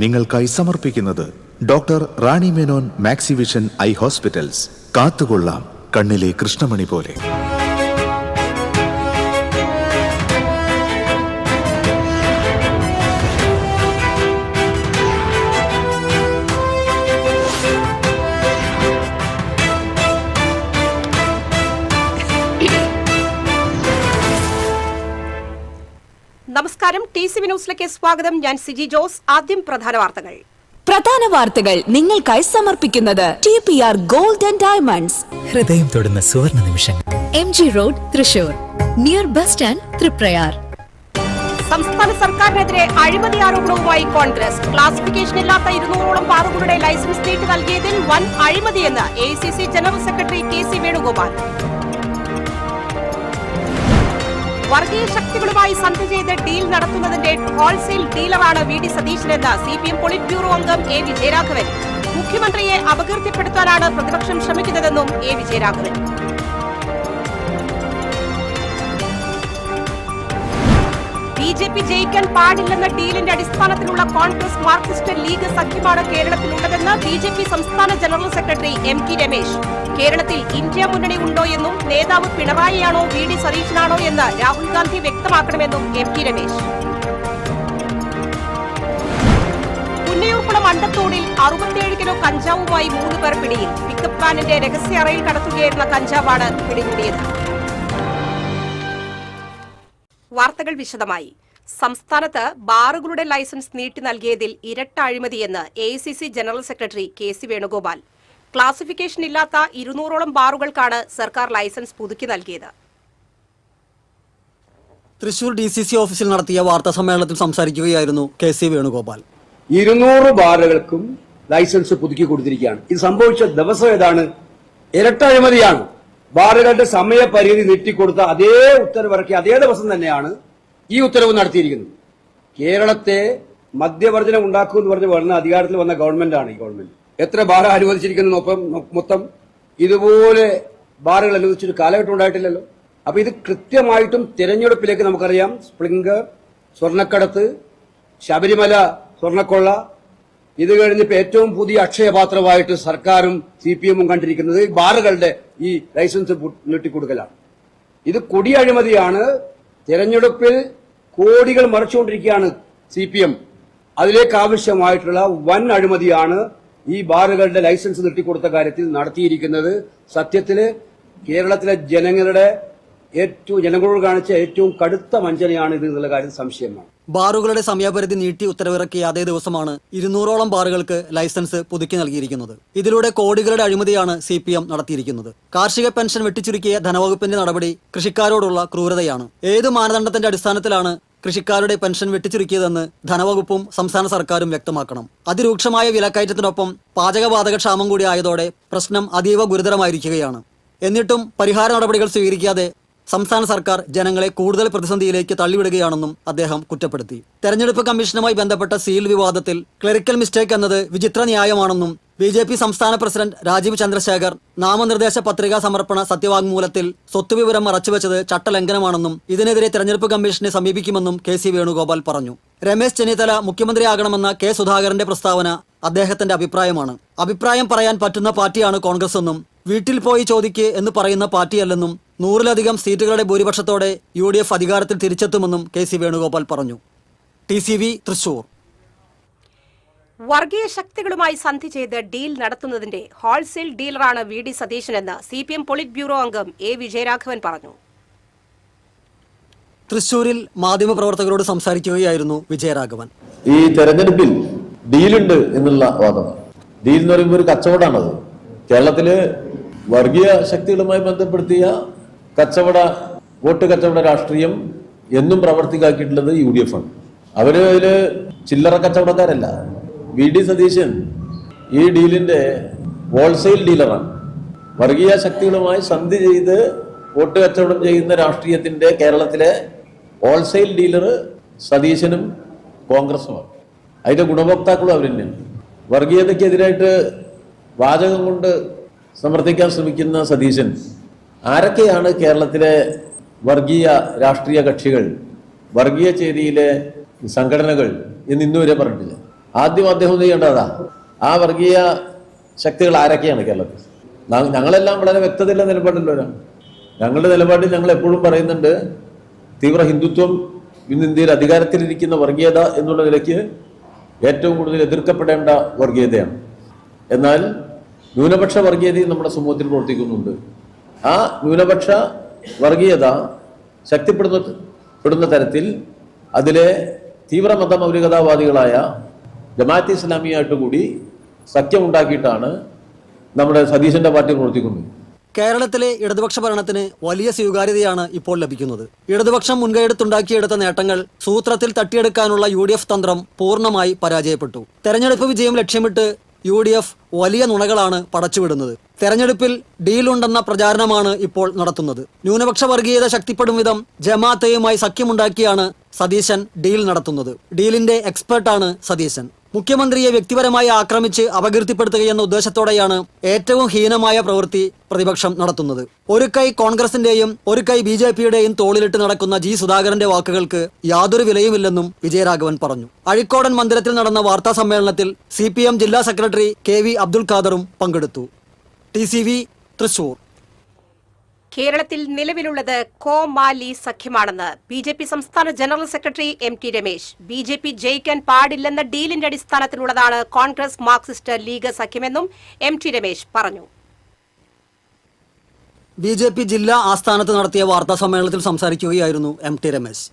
നിങ്ങൾക്കായി സമർപ്പിക്കുന്നത് doctor Rani Menon Maxivision I hospitals. കാത്തുകൊള്ളാം കണ്ണിലെ കൃഷ്ണമണി പോലെ. നമസ്കാരം, TCV ന്യൂസിലേക്ക് സ്വാഗതം. ഞാൻ സിജി ജോസ്. ആദ്യം പ്രധാന വാർത്തകൾ നിങ്ങൾക്കായി സമർപ്പിക്കുന്നത് TPR ഗോൾഡ് ആൻഡ് ഡയമണ്ട്സ്. ഹൃദയം തൊടുന്ന സുവർണ നിമിഷങ്ങൾ. MG road, Thrissur, near bus stand, Triprayar. സംസ്ഥാന സർക്കാരിനെതിരെ അഴിമതി ആരോപണവുമായി കോൺഗ്രസ്. ക്ലാസിഫിക്കേഷൻ ഇല്ലാത്ത 200ഓളം ബാറുകളുടെ ലൈസൻസ് നീട്ടി നൽകിയതിൽ വൻ അഴിമതിയെന്ന് AICC general secretary KC Venugopal. വർഗീയ ശക്തികളുമായി സന്ധി ചെയ്ത് ഡീൽ നടത്തുന്നതിന്റെ ഹോൾസെയിൽ ഡീലറാണ് VD സതീശനെന്ന് CPM പോളിറ്റ് ബ്യൂറോ അംഗം A വിജയരാഘവൻ. മുഖ്യമന്ത്രിയെ അപകീർത്തിപ്പെടുത്താനാണ് പ്രതിപക്ഷം ശ്രമിക്കുന്നതെന്നും A വിജയരാഘവൻ. BJP ജയിക്കാൻ പാടില്ലെന്ന ഡീലിന്റെ അടിസ്ഥാനത്തിലുള്ള കോൺഗ്രസ് മാർക്സിസ്റ്റ് ലീഗ് സഖ്യമാണ് കേരളത്തിലുള്ളതെന്ന് BJP സംസ്ഥാന ജനറൽ സെക്രട്ടറി MT രമേശ്. കേരളത്തിൽ ഇന്ത്യ മുന്നണി ഉണ്ടോ എന്നും നേതാവ് പിണറായിയാണോ VD സതീശനാണോ എന്ന് രാഹുൽ ഗാന്ധി വ്യക്തമാക്കണമെന്നും MT രമേശ്. പുന്നയൂർക്കുളം അണ്ടത്തോടിൽ 67 കിലോ കഞ്ചാവുമായി 3 പേർ പിടിയിൽ. പിക്കപ്പ് വാനിന്റെ രഹസ്യ അറയിൽ കടത്തുകയായിരുന്ന കഞ്ചാവാണ് പിടികൂടിയത്. വാർത്തകൾ വിശദമായി. സംസ്ഥാനത്ത് ബാറുകളുടെ ലൈസൻസ് നീട്ടി നൽകിയതിൽ ഇരട്ട അഴിമതിയെന്ന് AICC general secretary KC Venugopal. Classification ഇല്ലാത്ത 200ഓളം ബാറുകൾക്കാണ് സർക്കാർ ലൈസൻസ് പുതുക്കി നൽകിയത്. തൃശൂർ DCC ഓഫീസിൽ നടത്തിയ വാർത്താ സമ്മേളനത്തിൽ സംസാരിക്കുകയായിരുന്നു KC വേണുഗോപാൽ. 200 ബാറുകൾക്കും ലൈസൻസ് പുതുക്കി കൊടുത്തിരിക്കുകയാണ്. ഇത് സംഭവിച്ച ദിവസം ഏതാണ്? ഇരട്ട അഴിമതിയാണ്. ബാറുകളുടെ സമയപരിധി നീട്ടിക്കൊടുത്ത അതേ ഉത്തരവിറക്കിയ അതേ ദിവസം തന്നെയാണ് ഈ ഉത്തരവ് നടത്തിയിരിക്കുന്നത്. കേരളത്തെ മദ്യവർജനം ഉണ്ടാക്കുമെന്ന് പറഞ്ഞ് വരുന്ന അധികാരത്തിൽ വന്ന ഗവൺമെന്റാണ് ഈ ഗവൺമെന്റ്. എത്ര ബാർ അനുവദിച്ചിരിക്കുന്നു മൊത്തം? ഇതുപോലെ ബാറുകൾ അനുവദിച്ചൊരു കാലഘട്ടം ഉണ്ടായിട്ടില്ലല്ലോ. അപ്പൊ ഇത് കൃത്യമായിട്ടും തെരഞ്ഞെടുപ്പിലേക്ക് നമുക്കറിയാം. സ്പ്രിംഗർ, സ്വർണ്ണക്കടത്ത്, ശബരിമല സ്വർണ്ണക്കൊള്ള, ഇത് കഴിഞ്ഞിപ്പോ ഏറ്റവും പുതിയ അക്ഷയപാത്രമായിട്ട് സർക്കാരും CPM-ഉം കണ്ടിരിക്കുന്നത് ബാറുകളുടെ ഈ ലൈസൻസ് നീട്ടിക്കൊടുക്കലാണ്. ഇത് കൊടിയഴിമതിയാണ്. തെരഞ്ഞെടുപ്പിൽ കോടികൾ മറിച്ചുകൊണ്ടിരിക്കുകയാണ് CPM. അതിലേക്ക് ആവശ്യമായിട്ടുള്ള വൻ അഴിമതിയാണ് ഈ ബാറുകളുടെ ലൈസൻസ് നീട്ടിക്കൊടുത്ത കാര്യത്തിൽ നടത്തിയിരിക്കുന്നത്. സത്യത്തില് കേരളത്തിലെ ജനങ്ങളോട് കാണിച്ച ഏറ്റവും കടുത്ത വഞ്ചനയാണ് ഇത് എന്നുള്ള കാര്യം സംശയമാണ്. ബാറുകളുടെ സമയപരിധി നീട്ടി ഉത്തരവിറക്കിയ അതേ ദിവസമാണ് 200ഓളം ബാറുകൾക്ക് ലൈസൻസ് പുതുക്കി നൽകിയിരിക്കുന്നത്. ഇതിലൂടെ കോടികളുടെ അഴിമതിയാണ് CPM നടത്തിയിരിക്കുന്നത്. കാർഷിക പെൻഷൻ വെട്ടിച്ചുരുക്കിയ ധനവകുപ്പിന്റെ നടപടി കൃഷിക്കാരോടുള്ള ക്രൂരതയാണ്. ഏത് മാനദണ്ഡത്തിന്റെ അടിസ്ഥാനത്തിലാണ് കൃഷിക്കാരുടെ പെൻഷൻ വെട്ടിച്ചുരുക്കിയതെന്ന് ധനവകുപ്പും സംസ്ഥാന സർക്കാരും വ്യക്തമാക്കണം. അതിരൂക്ഷമായ വിലക്കയറ്റത്തിനൊപ്പം പാചകവാതക ക്ഷാമം കൂടി ആയതോടെ പ്രശ്നം അതീവ ഗുരുതരമായിരിക്കുകയാണ്. എന്നിട്ടും പരിഹാര നടപടികൾ സ്വീകരിക്കാതെ സംസ്ഥാന സർക്കാർ ജനങ്ങളെ കൂടുതൽ പ്രതിസന്ധിയിലേക്ക് തള്ളിവിടുകയാണെന്നും അദ്ദേഹം കുറ്റപ്പെടുത്തി. തെരഞ്ഞെടുപ്പ് കമ്മീഷനുമായി ബന്ധപ്പെട്ട സീൽ വിവാദത്തിൽ ക്ലറിക്കൽ മിസ്റ്റേക്ക് എന്നത് വിചിത്ര ന്യായമാണെന്നും BJP സംസ്ഥാന പ്രസിഡന്റ് രാജീവ് ചന്ദ്രശേഖർ നാമനിർദ്ദേശ പത്രികാ സമർപ്പണ സത്യവാങ്മൂലത്തിൽ സ്വത്തുവിവരം മറച്ചുവെച്ചത് ചട്ടലംഘനമാണെന്നും ഇതിനെതിരെ തെരഞ്ഞെടുപ്പ് കമ്മീഷനെ സമീപിക്കുമെന്നും KC വേണുഗോപാൽ പറഞ്ഞു. രമേശ് ചെന്നിത്തല മുഖ്യമന്ത്രിയാകണമെന്ന K സുധാകരന്റെ പ്രസ്താവന അദ്ദേഹത്തിന്റെ അഭിപ്രായമാണ്. അഭിപ്രായം പറയാൻ പറ്റുന്ന പാർട്ടിയാണ് കോൺഗ്രസ് എന്നും വീട്ടിൽ പോയി ചോദിക്ക് എന്ന് പറയുന്ന പാർട്ടിയല്ലെന്നും 100-ലധികം സീറ്റുകളുടെ ഭൂരിപക്ഷത്തോടെ UDF അധികാരത്തിൽ തിരിച്ചെത്തുമെന്നും KC വേണുഗോപാൽ പറഞ്ഞു. TCV തൃശൂർ. വർഗീയ ശക്തികളുമായി സന്ധി ചെയ്ത് ഡീൽ നടത്തുന്നതിന്റെ ഹോൾസെയിൽ ഡീലറാണ് VD സതീശനെന്ന് CPM പോളിറ്റ് ബ്യൂറോ അംഗം A വിജയരാഘവൻ പറഞ്ഞു. തൃശൂരിൽ മാധ്യമപ്രവർത്തകരോട് സംസാരിക്കുകയായിരുന്നു വിജയരാഘവൻ. ഈ തെരഞ്ഞെടുപ്പിൽ ഡീലുണ്ട് എന്നുള്ള വാദമാണ്. ഡീൽ എന്ന് പറയുമ്പോൾ ഒരു കച്ചവടമാണത്. കേരളത്തില് വർഗീയ ശക്തികളുമായി ബന്ധപ്പെടുത്തിയ വോട്ട് കച്ചവട രാഷ്ട്രീയം എന്നും പ്രവർത്തിക്കാക്കിയിട്ടുള്ളത് UDF ആണ്. അവര് അതില് ചില്ലറ കച്ചവടക്കാരല്ല. VD സതീശൻ ഈ ഡീലിന്റെ ഹോൾസെയിൽ ഡീലറാണ്. വർഗീയ ശക്തികളുമായി സന്ധി ചെയ്ത് വോട്ട് കച്ചവടം ചെയ്യുന്ന രാഷ്ട്രീയത്തിന്റെ കേരളത്തിലെ ഹോൾസെയിൽ ഡീലർ സതീശനും കോൺഗ്രസുമാണ്. അതിന്റെ ഗുണഭോക്താക്കളും അവർ തന്നെയാണ്. വർഗീയതയ്ക്കെതിരായിട്ട് വാചകം കൊണ്ട് സമർത്ഥിക്കാൻ ശ്രമിക്കുന്ന സതീശൻ ആരൊക്കെയാണ് കേരളത്തിലെ വർഗീയ രാഷ്ട്രീയ കക്ഷികൾ, വർഗീയ ചേരിയിലെ സംഘടനകൾ എന്ന് ഇന്നുവരെ പറഞ്ഞിട്ടില്ല. ആദ്യം അദ്ദേഹം ചെയ്യേണ്ടതാ ആ വർഗീയ ശക്തികൾ ആരൊക്കെയാണ് കേരളത്തിൽ. ഞങ്ങളെല്ലാം വളരെ വ്യക്തതയുള്ള നിലപാടിലുള്ളവരാണ്. ഞങ്ങളുടെ നിലപാടിൽ ഞങ്ങൾ എപ്പോഴും പറയുന്നുണ്ട്, തീവ്ര ഹിന്ദുത്വം ഇന്ന് ഇന്ത്യയിൽ അധികാരത്തിലിരിക്കുന്ന വർഗീയത എന്നുള്ള നിലയ്ക്ക് ഏറ്റവും കൂടുതൽ എതിർക്കപ്പെടേണ്ട വർഗീയതയാണ്. എന്നാൽ ന്യൂനപക്ഷ വർഗീയതയും നമ്മുടെ സമൂഹത്തിൽ പ്രവർത്തിക്കുന്നുണ്ട്. ആ ന്യൂനപക്ഷ വർഗീയത ശക്തിപ്പെടുന്ന തരത്തിൽ അതിലെ തീവ്ര മതമൗലികതാവാദികളായ ജമാഅത്തെ ഇസ്ലാമിയായിട്ട് കൂടി സഖ്യമുണ്ടാക്കിയിട്ടാണ് നമ്മുടെ സതീശന്റെ പാർട്ടി പ്രവർത്തിക്കുന്നത്. കേരളത്തിലെ ഇടതുപക്ഷ ഭരണത്തിന് വലിയ സ്വീകാര്യതയാണ് ഇപ്പോൾ ലഭിക്കുന്നത്. ഇടതുപക്ഷം മുൻകൈയെടുത്തുണ്ടാക്കിയെടുത്ത നേട്ടങ്ങൾ സൂത്രത്തിൽ തട്ടിയെടുക്കാനുള്ള UDF തന്ത്രം പൂർണ്ണമായി പരാജയപ്പെട്ടു. തെരഞ്ഞെടുപ്പ് വിജയം ലക്ഷ്യമിട്ട് UDF വലിയ നുണകളാണ് പടച്ചുവിടുന്നത്. തെരഞ്ഞെടുപ്പിൽ ഡീലുണ്ടെന്ന പ്രചാരണമാണ് ഇപ്പോൾ നടത്തുന്നത്. ന്യൂനപക്ഷ വർഗീയത ശക്തിപ്പെടും വിധം ജമാഅത്തെയുമായി സഖ്യമുണ്ടാക്കിയാണ് സതീശൻ ഡീൽ നടത്തുന്നത്. ഡീലിന്റെ എക്സ്പെർട്ടാണ് സതീശൻ. മുഖ്യമന്ത്രിയെ വ്യക്തിപരമായി ആക്രമിച്ച് അപകീർത്തിപ്പെടുത്തുകയെന്ന ഉദ്ദേശത്തോടെയാണ് ഏറ്റവും ഹീനമായ പ്രവൃത്തി പ്രതിപക്ഷം നടത്തുന്നത്. ഒരു കൈ കോൺഗ്രസിന്റെയും ഒരു കൈ BJPയുടെയും തോളിലിട്ട് നടക്കുന്ന G. സുധാകരന്റെ വാക്കുകൾക്ക് യാതൊരു വിലയുമില്ലെന്നും വിജയരാഘവൻ പറഞ്ഞു. അഴീക്കോടൻ മന്ദിരത്തിൽ നടന്ന വാർത്താ സമ്മേളനത്തിൽ CPM ജില്ലാ സെക്രട്ടറി KV അബ്ദുൽ ഖാദറും പങ്കെടുത്തു. TCV തൃശൂർ. കേരളത്തിൽ നിലവിലുള്ളത് കോമാലി സഖ്യമാണെന്ന് BJP സംസ്ഥാന general secretary MT Ramesh. BJP ജയിക്കാൻ പാടില്ലെന്ന ഡീലിന്റെ അടിസ്ഥാനത്തിലുള്ളതാണ് കോൺഗ്രസ് മാർക്സിസ്റ്റ് ലീഗ് സഖ്യമെന്നും MT രമേശ് പറഞ്ഞു. BJP ജില്ലാ ആസ്ഥാനത്ത് നടത്തിയ വാർത്താ സമ്മേളനത്തിൽ സംസാരിക്കുകയായിരുന്നു MT രമേശ്.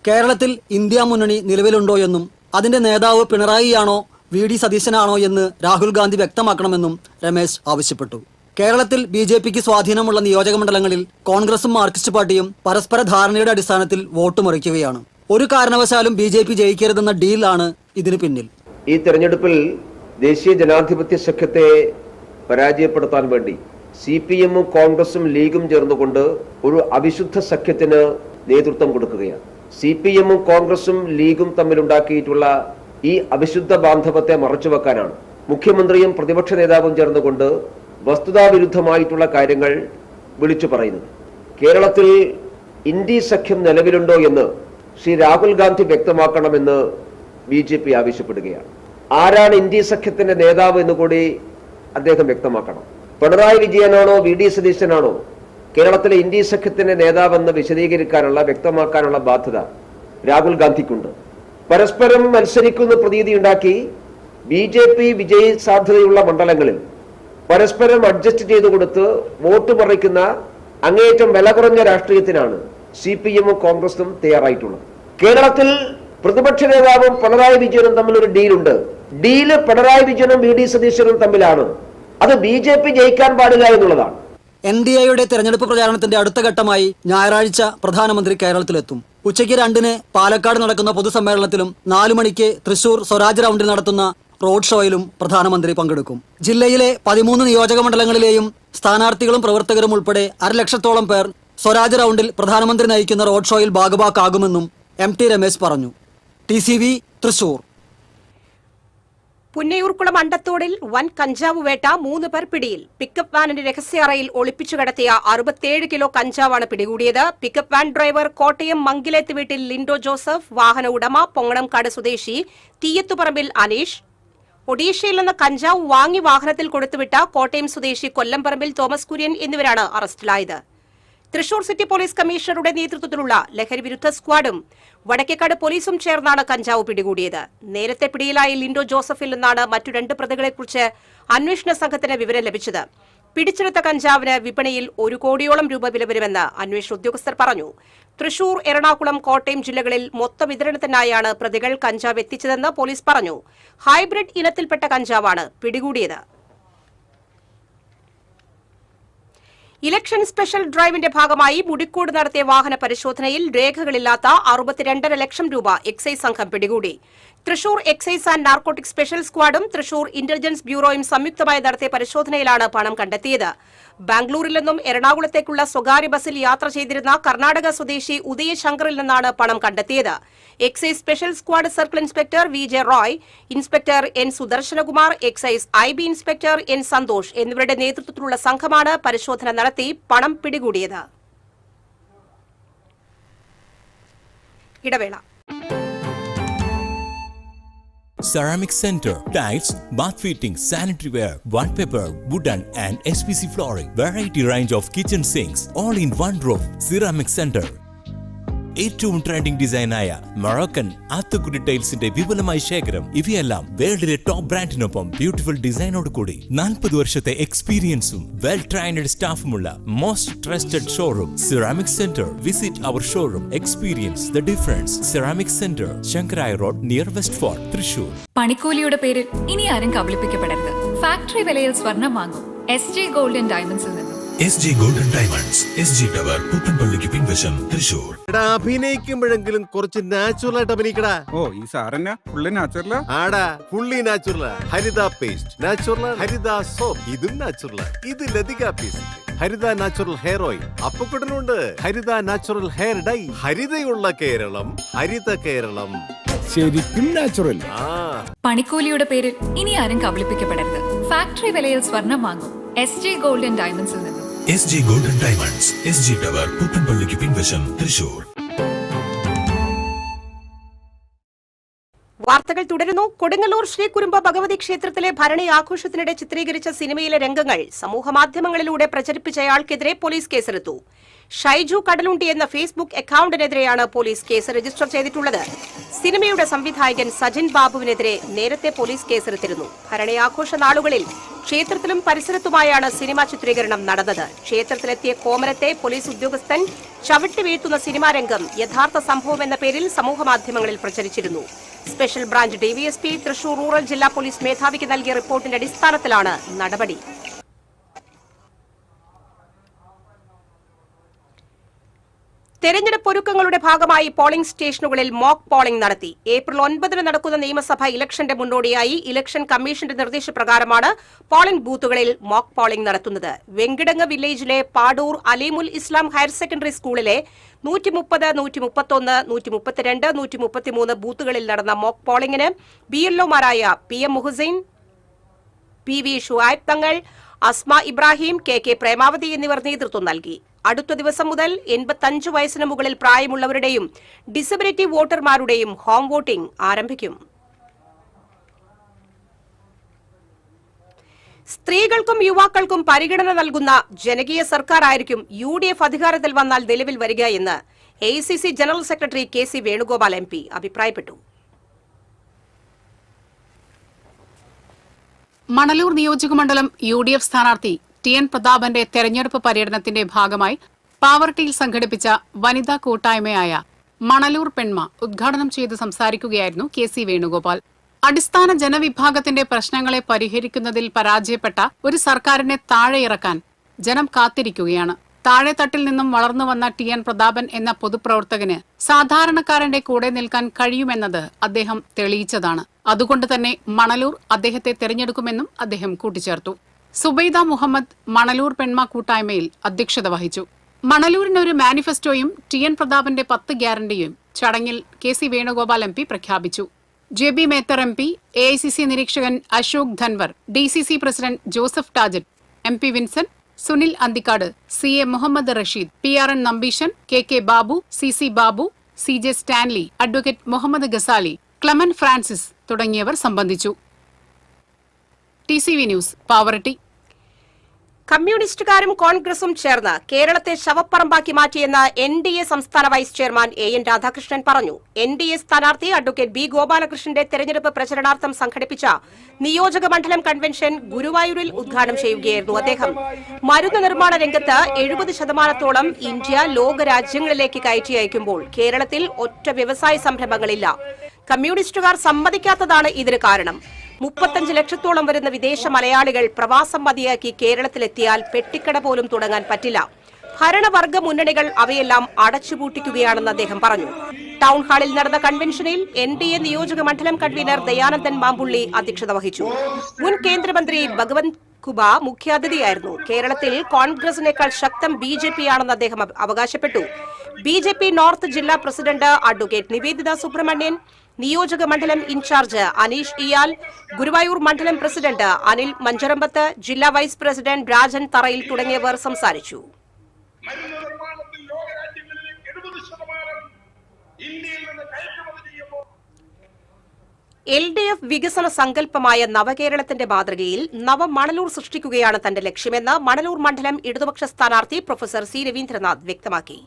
കേരളത്തിൽ ഇന്ത്യ മുന്നണി നിലവിലുണ്ടോ എന്നും അതിന്റെ നേതാവ് പിണറായിയാണോ VD സതീശനാണോ എന്ന് രാഹുൽ ഗാന്ധി വ്യക്തമാക്കണമെന്നും രമേശ് ആവശ്യപ്പെട്ടു. കേരളത്തിൽ BJPക്ക് സ്വാധീനമുള്ള നിയോജക മണ്ഡലങ്ങളിൽ കോൺഗ്രസും മാർക്സിസ്റ്റ് പാർട്ടിയും പരസ്പര ധാരണയുടെ അടിസ്ഥാനത്തിൽ വോട്ട് മറിക്കുകയാണ്. ഒരു കാരണവശാലും BJP ജയിക്കരുതെന്ന ഡീലാണ് ഇതിന് പിന്നിൽ. ഈ തെരഞ്ഞെടുപ്പിൽ ദേശീയ ജനാധിപത്യ സഖ്യത്തെ പരാജയപ്പെടുത്താൻ വേണ്ടി CPMഉം കോൺഗ്രസും ലീഗും ചേർന്നുകൊണ്ട് ഒരു അവിശുദ്ധ സഖ്യത്തിന് നേതൃത്വം കൊടുക്കുകയാണ്. CPMഉം കോൺഗ്രസും ലീഗും തമ്മിലുണ്ടാക്കിയിട്ടുള്ള ഈ അവിശുദ്ധ ബാന്ധവത്തെ മറച്ചുവെക്കാനാണ് മുഖ്യമന്ത്രിയും പ്രതിപക്ഷ നേതാവും ചേർന്നുകൊണ്ട് വസ്തുതാവിരുദ്ധമായിട്ടുള്ള കാര്യങ്ങൾ വിളിച്ചു പറയുന്നത്. കേരളത്തിൽ ഇന്ത്യ സഖ്യം നിലവിലുണ്ടോ എന്ന് ശ്രീ രാഹുൽ ഗാന്ധി വ്യക്തമാക്കണമെന്ന് BJP ആവശ്യപ്പെടുകയാണ്. ആരാണ് ഇന്ത്യ സഖ്യത്തിന്റെ നേതാവ് എന്ന് കൂടി അദ്ദേഹം വ്യക്തമാക്കണം. പിണറായി വിജയനാണോ VD സതീശനാണോ കേരളത്തിലെ ഇന്ത്യ സഖ്യത്തിന്റെ നേതാവെന്ന് വിശദീകരിക്കാനുള്ള വ്യക്തമാക്കാനുള്ള ബാധ്യത രാഹുൽ ഗാന്ധിക്കുണ്ട്. പരസ്പരം മത്സരിക്കുന്ന പ്രതീതി ഉണ്ടാക്കി BJP വിജയ സാധ്യതയുള്ള മണ്ഡലങ്ങളിൽ പരസ്പരം അഡ്ജസ്റ്റ് ചെയ്തു കൊടുത്ത് വോട്ട് പറിക്കുന്ന അങ്ങേയറ്റം വില കുറഞ്ഞ രാഷ്ട്രീയത്തിനാണ് CPMഉം കോൺഗ്രസും തയ്യാറായിട്ടുള്ളത്. കേരളത്തിൽ പ്രതിപക്ഷ നേതാവും പിണറായി വിജയനും തമ്മിൽ ഒരു ഡീലുണ്ട്. ഡീല് പിണറായി വിജയനും VD സതീശനും തമ്മിലാണ്. അത് BJP ജയിക്കാൻ പാടില്ല എന്നുള്ളതാണ്. NDAയുടെ തെരഞ്ഞെടുപ്പ് പ്രചാരണത്തിന്റെ അടുത്ത ഘട്ടമായി ഞായറാഴ്ച പ്രധാനമന്ത്രി കേരളത്തിലെത്തും. ഉച്ചയ്ക്ക് 2-ന് പാലക്കാട് നടക്കുന്ന പൊതുസമ്മേളനത്തിലും 4 മണിക്ക് തൃശൂർ സ്വരാജ് റൗണ്ടിൽ നടത്തുന്ന റോഡ് ഷോയിലും പ്രധാനമന്ത്രി പങ്കെടുക്കും. ജില്ലയിലെ 13 നിയോജക മണ്ഡലങ്ങളിലെയും സ്ഥാനാർത്ഥികളും പ്രവർത്തകരും ഉൾപ്പെടെ 1,00,000-ഓളം പേർ സ്വരാജ് റൗണ്ടിൽ പ്രധാനമന്ത്രി നയിക്കുന്ന റോഡ് ഷോയിൽ ഭാഗഭാക്കാകുമെന്നും MT രമേശ് പറഞ്ഞു. TCV തൃശൂർ. പുന്നയൂർക്കുളം അണ്ടത്തോടിൽ വൻ കഞ്ചാവ് വേട്ട, 3 പേർ പിടിയിൽ. പിക്കപ്പ് വാനിന്റെ രഹസ്യ അറയിൽ ഒളിപ്പിച്ചു കടത്തിയ 67 കിലോ കഞ്ചാവാണ് പിടികൂടിയത്. പിക്കപ്പ് വാൻ ഡ്രൈവർ കോട്ടയം മങ്കിലേത്ത് വീട്ടിൽ ലിൻഡോ ജോസഫ്, വാഹന ഉടമ പൊങ്ങണംകാട് സ്വദേശി തീയത്തുപറമ്പിൽ അനീഷ്. ഒഡീഷയിൽ നിന്ന് കഞ്ചാവ് വാങ്ങി വാഹനത്തിൽ കൊടുത്തുവിട്ട കോട്ടയം സ്വദേശി കൊല്ലംപറമ്പിൽ തോമസ് കുര്യൻ എന്നിവരാണ് അറസ്റ്റിലായത്. തൃശൂർ സിറ്റി പോലീസ് കമ്മീഷണറുടെ നേതൃത്വത്തിലുള്ള ലഹരി വിരുദ്ധ സ്ക്വാഡും വടക്കേക്കാട് പോലീസും ചേർന്നാണ് കഞ്ചാവ് പിടികൂടിയത്. നേരത്തെ പിടിയിലായ ലിൻഡോ ജോസഫിൽ നിന്നാണ് മറ്റു 2 പ്രതികളെക്കുറിച്ച് അന്വേഷണ സംഘത്തിന് വിവരം ലഭിച്ചത്. പിടിച്ചെടുത്ത കഞ്ചാവിന് വിപണിയിൽ 1 കോടിയോളം രൂപ വില വരുമെന്ന് അന്വേഷണ ഉദ്യോഗസ്ഥർ പറഞ്ഞു. തൃശൂർ, എറണാകുളം, കോട്ടയം ജില്ലകളിൽ മൊത്ത വിതരണത്തിനായാണ് പ്രതികൾ കഞ്ചാവ് എത്തിച്ചതെന്ന് പോലീസ് പറഞ്ഞു. ഹൈബ്രിഡ് ഇനത്തിൽപ്പെട്ട കഞ്ചാവാണ് പിടികൂടിയത്. ഇലക്ഷൻ സ്പെഷ്യൽ ഡ്രൈവിന്റെ ഭാഗമായി മുടിക്കോട് നടത്തിയ വാഹന പരിശോധനയിൽ രേഖകളില്ലാത്ത 62.5 ലക്ഷം രൂപ എക്സൈസ് സംഘം പിടികൂടി. Thrissur excise and narcotic special സ്ക്വാഡും തൃശൂർ ഇന്റലിജൻസ് ബ്യൂറോയും സംയുക്തമായി നടത്തിയ പരിശോധനയിലാണ് പണം കണ്ടെത്തിയത്. ബാംഗ്ലൂരിൽ നിന്നും എറണാകുളത്തേക്കുള്ള സ്വകാര്യ ബസ്സിൽ യാത്ര ചെയ്തിരുന്ന കർണാടക സ്വദേശി ഉദയശങ്കറിൽ നിന്നാണ് പണം കണ്ടെത്തിയത്. Excise special squad circle inspector VJ Roy, inspector N Sudarshanakumar, excise IB inspector N Santhosh എന്നിവരുടെ നേതൃത്വത്തിലുള്ള സംഘമാണ് പരിശോധന നടത്തി പണം പിടികൂടിയത്. ഇടവേള. Ceramic Center, tiles, bath fittings, sanitary ware, wallpaper, wooden and SPC flooring, variety range of kitchen sinks, all in one roof. Ceramic Center. ഏറ്റവും trending ഡിസൈനായ Moroccan ആത്തുക്കുടി ടൈൽസിന്റെ വിപുലമായ ശേഖരം. ഇവയെല്ലാം വേൾഡിലെ ടോപ്പ് ബ്രാൻഡിനൊപ്പം ബ്യൂട്ടിഫുൾ ഡിസൈനോട് കൂടി 40 വർഷത്തെ എക്സ്പീരിയൻസും വെൽ ട്രെയിൻഡ് സ്റ്റാഫുമുള്ള most trusted showroom ceramic centre. Visit our showroom, experience the difference. Ceramic centre, Sankaraiya road, near west fort, Thrissur. പണിക്കൂലിയുടെ പേരിൽ ഇനി ആരും കബളിപ്പിക്കപ്പെടരുത്. ഫാക്ടറി വിലയിൽ സ്വർണം വാങ്ങും SJ ഗോൾഡ് ആൻഡ് ഡയമണ്ട്സിൽ നിന്നും. SJ gold and diamonds, SG tower, പുത്തൻപള്ളിക്ക് പിൻവശം, തൃശൂർ. അഭിനയിക്കുമ്പോഴെങ്കിലും കുറച്ച് നാച്ചുറൽ ആയിട്ട് അഭിനയിക്കടാ. ഓ, ഈ സാറന്നെ ഫുള്ളി നാച്ചുറൽ ആടാ, fully natural. Haritha paste natural, Haritha soap ഇതും നാച്ചുറൽ. ഇത് Lathika paste, Haritha natural hair oil, അപ്പക്കുട്ടനുണ്ട് ഹരിത നാച്ചുറൽ ഹെയർ ഡൈ. ഹരിതയുള്ള കേരളം, ഹരിത കേരളം, ശരിക്കും നാച്ചുറൽ. പണിക്കൂലിയുടെ പേരിൽ ഇനി ആരും കബളിപ്പിക്കപ്പെടരുത്. ഫാക്ടറി വിലയിൽ സ്വർണം വാങ്ങും SJ ഗോൾഡ് ആൻഡ് ഡയമണ്ട്സിൽ നിന്നും. SJ gold and diamonds, SG tower, പുത്തൻപള്ളിക്ക് പിൻവശം, തൃശൂർ. വാർത്തകൾ തുടരുന്നു. കൊടുങ്ങല്ലൂർ ശ്രീ കുരുമ്പ ഭഗവതി ക്ഷേത്രത്തിലെ ഭരണി ആഘോഷത്തിനിടെ ചിത്രീകരിച്ച സിനിമയിലെ രംഗങ്ങൾ സമൂഹമാധ്യമങ്ങളിലൂടെ പ്രചരിപ്പിച്ചയാൾക്കെതിരെ പോലീസ് കേസെടുത്തു. ഷൈജു കടലുണ്ടി എന്ന ഫേസ്ബുക്ക് അക്കൌണ്ടിനെതിരെയാണ് പോലീസ് കേസ് രജിസ്റ്റർ ചെയ്തിട്ടുള്ളത്. സിനിമയുടെ സംവിധായകൻ സജിൻ ബാബുവിനെതിരെ നേരത്തെ പോലീസ് കേസെടുത്തിരുന്നു. ഭരണി ആഘോഷ നാളുകളിൽ ക്ഷേത്രത്തിലും പരിസരത്തുമായാണ് സിനിമാ ചിത്രീകരണം നടന്നത്. ക്ഷേത്രത്തിലെത്തിയ കോമരത്തെ പോലീസ് ഉദ്യോഗസ്ഥൻ ചവിട്ടി വീഴ്ത്തുന്ന സിനിമാ രംഗം യഥാർത്ഥ സംഭവം എന്ന പേരിൽ സമൂഹമാധ്യമങ്ങളിൽ പ്രചരിച്ചിരുന്നു. Special branch DVSP Thrissur rural ജില്ലാ പോലീസ് മേധാവിക്ക് നൽകിയ റിപ്പോർട്ടിന്റെ അടിസ്ഥാനത്തിലാണ് നടപടി. തെരഞ്ഞെടുപ്പ് ഒരുക്കങ്ങളുടെ ഭാഗമായി പോളിംഗ് സ്റ്റേഷനുകളിൽ മോക്ക് പോളിംഗ് നടത്തി. ഏപ്രിൽ 9 നടക്കുന്ന നിയമസഭാ ഇലക്ഷന്റെ മുന്നോടിയായി ഇലക്ഷൻ കമ്മീഷന്റെ നിർദ്ദേശപ്രകാരമാണ് പോളിംഗ് ബൂത്തുകളിൽ മോക്ക് പോളിംഗ് നടത്തുന്നത്. വെങ്കിടങ്ങ് വില്ലേജിലെ പാടൂർ അലീമുൽ ഇസ്ലാം ഹയർ സെക്കൻഡറി സ്കൂളിലെ 130, 131, 132, 133 ബൂത്തുകളിൽ നടന്ന മോക്ക് പോളിംഗിന് BLOമാരായ PM Muhasin, PV Shuaib Thangal, Asma Ibrahim, KK Premavathi എന്നിവർ നേതൃത്വം നൽകി. അടുത്ത ദിവസം മുതൽ 85 വയസ്സിന് മുകളിൽ പ്രായമുള്ളവരുടെയും ഡിസബിലിറ്റി വോട്ടർമാരുടെയും ഹോം വോട്ടിംഗ് ആരംഭിക്കും. സ്ത്രീകൾക്കും യുവാക്കൾക്കും പരിഗണന നൽകുന്ന ജനകീയ സർക്കാരായിരിക്കും UDF അധികാരത്തിൽ വന്നാൽ നിലവിൽ വരിക എന്ന് AICC general secretary KC Venugopal MP അഭിപ്രായപ്പെട്ടു. മണലൂർ നിയോജകമണ്ഡലം UDF സ്ഥാനാർത്ഥി TN പ്രതാപന്റെ തെരഞ്ഞെടുപ്പ് പര്യടനത്തിന്റെ ഭാഗമായി പാവർട്ടിയിൽ സംഘടിപ്പിച്ച വനിതാ കൂട്ടായ്മയായ മണലൂർ പെൺമ ഉദ്ഘാടനം ചെയ്ത് സംസാരിക്കുകയായിരുന്നു KC വേണുഗോപാൽ. അടിസ്ഥാന ജനവിഭാഗത്തിന്റെ പ്രശ്നങ്ങളെ പരിഹരിക്കുന്നതിൽ പരാജയപ്പെട്ട ഒരു സർക്കാരിനെ താഴെയിറക്കാൻ ജനം കാത്തിരിക്കുകയാണ്. താഴെത്തട്ടിൽ നിന്നും വളർന്നു വന്ന TN പ്രതാപൻ എന്ന പൊതുപ്രവർത്തകന് സാധാരണക്കാരന്റെ കൂടെ നിൽക്കാൻ കഴിയുമെന്നത് അദ്ദേഹം തെളിയിച്ചതാണ്. അതുകൊണ്ട് തന്നെ മണലൂർ അദ്ദേഹത്തെ തെരഞ്ഞെടുക്കുമെന്നും അദ്ദേഹം കൂട്ടിച്ചേർത്തു. സുബൈദ മുഹമ്മദ് മണലൂർ പെൺമ കൂട്ടായ്മയിൽ അധ്യക്ഷത വഹിച്ചു. മണലൂരിനൊരു മാനിഫെസ്റ്റോയും TN പ്രതാപന്റെ 10 ഗ്യാരണ്ടിയും ചടങ്ങിൽ KC വേണുഗോപാൽ MP പ്രഖ്യാപിച്ചു. JB മേത്തർ MP, AICC നിരീക്ഷകൻ Ashok Dhanwar, DCC president Joseph Tajet, MP Vincent, Sunil Anthikad, CA Muhammad Rasheed, PRN Nambeesan, KK Babu, CC Babu, CJ Stanley, advocate Muhammad Ghazali, Clement Francis തുടങ്ങിയവർ സംബന്ധിച്ചു. TCV news, Pavaratty. കമ്മ്യൂണിസ്റ്റുകാരും കോൺഗ്രസും ചേർന്ന് കേരളത്തെ ശവപ്പറമ്പാക്കി മാറ്റിയെന്ന് NDA സംസ്ഥാന വൈസ് ചെയർമാൻ AN രാധാകൃഷ്ണൻ പറഞ്ഞു. NDA സ്ഥാനാർത്ഥി അഡ്വക്കേറ്റ് B ഗോപാലകൃഷ്ണന്റെ തെരഞ്ഞെടുപ്പ് പ്രചരണാർത്ഥം സംഘടിപ്പിച്ച നിയോജക മണ്ഡലം കൺവെൻഷൻ ഗുരുവായൂരിൽ ഉദ്ഘാടനം ചെയ്യുകയായിരുന്നു അദ്ദേഹം. മരുന്ന് നിർമ്മാണ രംഗത്ത് 70% ഇന്ത്യ ലോകരാജ്യങ്ങളിലേക്ക് കയറ്റി അയക്കുമ്പോൾ കേരളത്തിൽ ഒറ്റ വ്യവസായ സംരംഭങ്ങളില്ല. കമ്മ്യൂണിസ്റ്റുകാർ സമ്മതിക്കാത്തതാണ് ഇതിന് കാരണം. 35 ലക്ഷത്തോളം വരുന്ന വിദേശ മലയാളികൾ പ്രവാസം മതിയാക്കി കേരളത്തിലെത്തിയാൽ പെട്ടിക്കട പോലും തുടങ്ങാൻ പറ്റില്ല. ഭരണവർഗ മുന്നണികൾ അവയെല്ലാം അടച്ചുപൂട്ടിക്കുകയാണെന്ന് അദ്ദേഹം പറഞ്ഞു. ടൗൺ ഹാളിൽ നടന്ന കൺവെൻഷനിൽ NDA നിയോജക മണ്ഡലം കൺവീനർ ദയാനന്ദൻ മാമ്പുള്ളി അധ്യക്ഷത വഹിച്ചു. മുൻ കേന്ദ്രമന്ത്രി ഭഗവന്ത് കുബ മുഖ്യാതിഥിയായിരുന്നു. കേരളത്തിൽ കോൺഗ്രസിനേക്കാൾ ശക്തം BJP ആണെന്ന് അദ്ദേഹം അവകാശപ്പെട്ടു. BJP നോർത്ത് ജില്ലാ പ്രസിഡന്റ് അഡ്വക്കേറ്റ് നിവേദിത സുബ്രഹ്മണ്യൻ, നിയോജക മണ്ഡലം ഇൻചാർജ് അനീഷ് ഇയാൽ, ഗുരുവായൂർ മണ്ഡലം പ്രസിഡന്റ് അനിൽ മഞ്ചരമ്പത്ത്, ജില്ലാ വൈസ് പ്രസിഡന്റ് രാജൻ തറയിൽ തുടങ്ങിയവർ സംസാരിച്ചു. LDF വികസന സങ്കല്പമായ നവകേരളത്തിന്റെ മാതൃകയിൽ നവമണലൂർ സൃഷ്ടിക്കുകയാണ് തന്റെ ലക്ഷ്യമെന്ന് മണലൂർ മണ്ഡലം ഇടതുപക്ഷ സ്ഥാനാർത്ഥി പ്രൊഫസർ സി രവീന്ദ്രനാഥ് വ്യക്തമാക്കി.